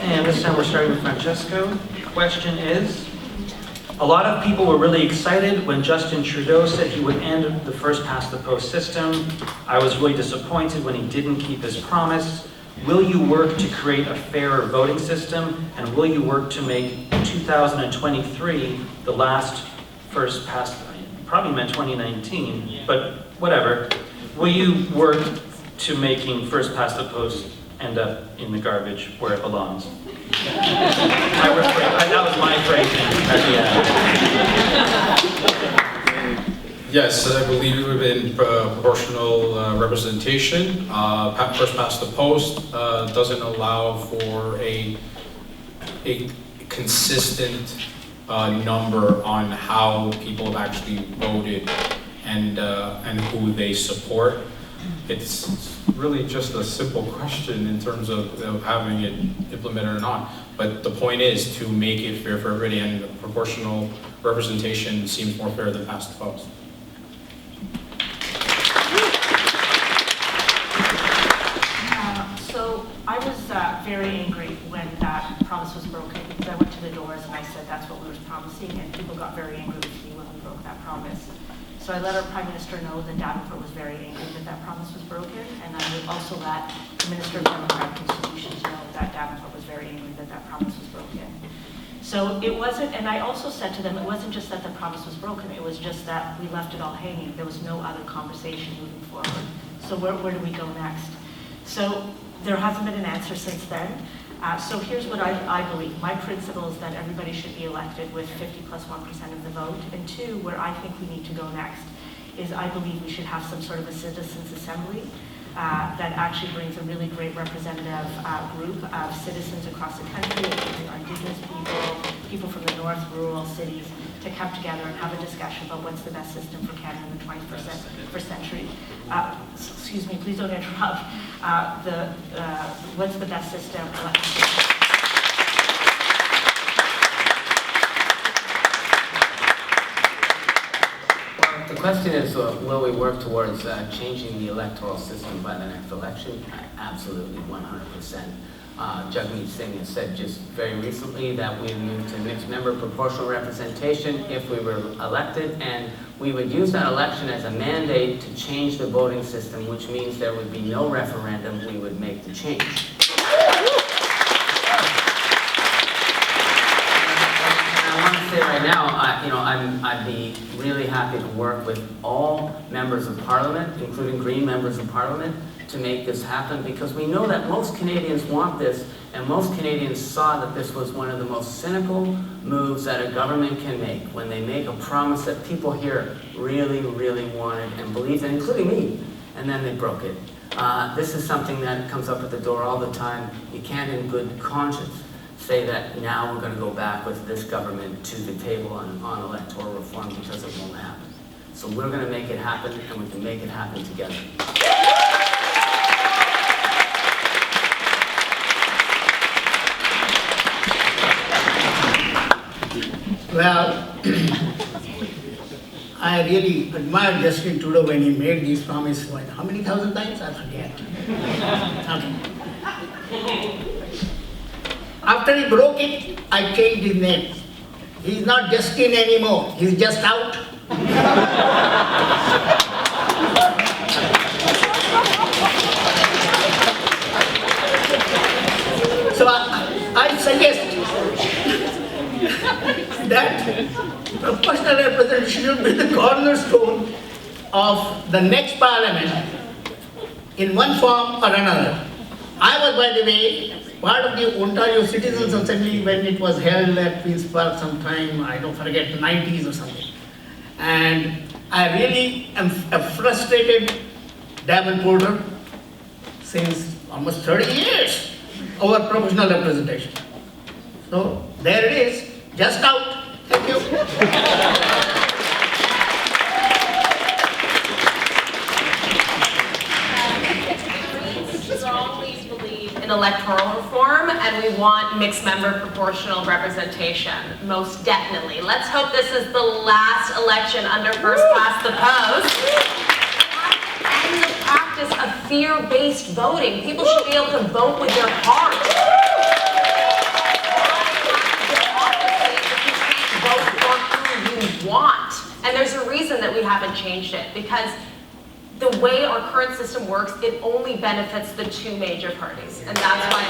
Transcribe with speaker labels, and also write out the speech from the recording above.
Speaker 1: and this time we're starting with Francesco. Question is, a lot of people were really excited when Justin Trudeau said he would end the first past the post system. I was really disappointed when he didn't keep his promise. Will you work to create a fairer voting system, and will you work to make 2023 the last first past, probably meant 2019, but whatever. Will you work to making first past the post end up in the garbage where it belongs? That was my phrasing at the end.
Speaker 2: Yes, I believe in proportional representation. First past the post doesn't allow for a consistent number on how people have actually voted and who they support. It's really just a simple question in terms of having it implemented or not. But the point is to make it fair for everybody, and proportional representation seems more fair than past the post.
Speaker 3: So I was very angry when that promise was broken, because I went to the doors and I said that's what we were promising, and people got very angry with me when we broke that promise. So I let our Prime Minister know that Davenport was very angry that that promise was broken, and I would also let the Minister of Democratic Institutions know that Davenport was very angry that that promise was broken. So it wasn't, and I also said to them, it wasn't just that the promise was broken, it was just that we left it all hanging. There was no other conversation moving forward. So where do we go next? So there hasn't been an answer since then. So here's what I believe. My principle is that everybody should be elected with 50 plus 1% of the vote. And two, where I think we need to go next is I believe we should have some sort of a citizens' assembly that actually brings a really great representative group of citizens across the country, including our Indigenous people from the north, rural cities, to come together and have a discussion about what's the best system for Canada in the 21st century. Excuse me, please don't interrupt. What's the best system?
Speaker 4: The question is, will we work towards changing the electoral system by the next election? Absolutely, 100%. Jagmeet Singh has said just very recently that we move to mixed member proportional representation if we were elected, and we would use that election as a mandate to change the voting system, which means there would be no referendum, we would make the change. Right now, I'd be really happy to work with all members of Parliament, including Green members of Parliament, to make this happen, because we know that most Canadians want this, and most Canadians saw that this was one of the most cynical moves that a government can make, when they make a promise that people here really, really wanted and believed in, including me, and then they broke it. This is something that comes up at the door all the time. You can't in good conscience say that now we're going to go back with this government to the table on electoral reform, because it won't happen. So we're going to make it happen, and we can make it happen together.
Speaker 5: Well, I really admire Justin Trudeau when he made these promises. How many thousand times? I forget. Okay. After he broke it, I changed his name. He's not Justin anymore. He's just out. So I suggest that proportional representation should be the cornerstone of the next parliament in one form or another. I was, by the way, part of the Ontario Citizens Assembly when it was held at Queen's Park sometime, I don't forget, the 90s or something. And I really am a frustrated Davenporter since almost 30 years over proportional representation. So there it is, just out. Thank you.
Speaker 6: Strongly believe in electoral reform, and we want mixed member proportional representation, most definitely. Let's hope this is the last election under first past the post. And the practice of fear-based voting. People should be able to vote with their heart. you want. And there's a reason that we haven't changed it, because the way our current system works, it only benefits the two major parties. And that's why